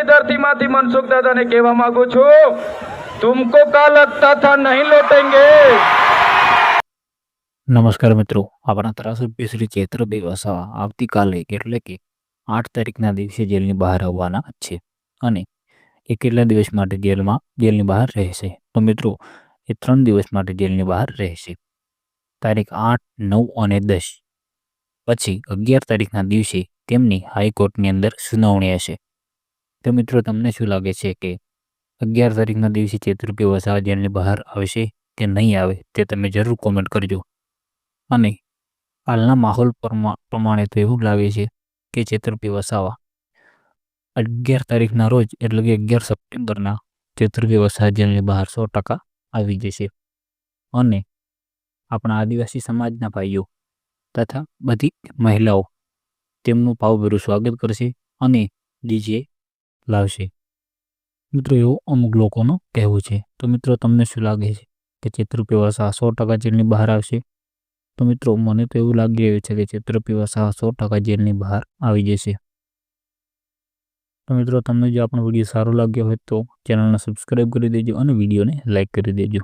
विद्यार्थी मनसुख दादा ने कहवा मांगू छू, तुमको क्या लगता था नहीं लौटेंगे। नमस्कार मित्रों, अपना ધારાસભ્ય શ્રી ચૈત્રભાઈ વસાવા આવતીકાલે એટલે કે 8 તારીખના દિવસે જેલની બહાર આવવાના છે અને એ કેટલા દિવસ માટે જેલની બહાર રહેશે? તો મિત્રો એ 3 દિવસ માટે જેલની બહાર રહેશે. તારીખ 8, 9 અને 10 પછી 11 તારીખના દિવસે તેમની હાઈકોર્ટની અંદર સુનાવણી હશે. તો મિત્રો તમને શું લાગે છે કે 11 તારીખના દિવસે ચૈત્રભાઈ વસાવા જેલની બહાર આવશે કે નહીં આવે તે તમે જરૂર કોમેન્ટ કરજો. અને હાલના માહોલ પ્રમાણે તો એવું લાગે છે કે ચૈત્રભાઈ વસાવા 11 તારીખના રોજ એટલે કે 11 સપ્ટેમ્બરના ચૈત્રભાઈ વસાવા જેલની બહાર 100% આવી જશે અને આપણા આદિવાસી સમાજના ભાઈઓ તથા બધી મહિલાઓ તેમનું ભાવભર્યું સ્વાગત કરશે અને ડીજે લાવશે. મિત્રો એવું અમુક લોકોનું કહેવું છે. તો મિત્રો તમને શું લાગે છે કે ચૈત્રભાઈ વસાવા 100% જેલની બહાર આવશે? તો મિત્રો મને તો એવું લાગી રહ્યું છે કે ચૈત્રભાઈ વસાવા 100% જેલની બહાર આવી જશે. તો મિત્રો તમને જો આપણો વિડીયો સારો લાગ્યો હોય તો ચેનલને સબસ્ક્રાઈબ કરી દેજો અને વિડીયોને લાઈક કરી દેજો.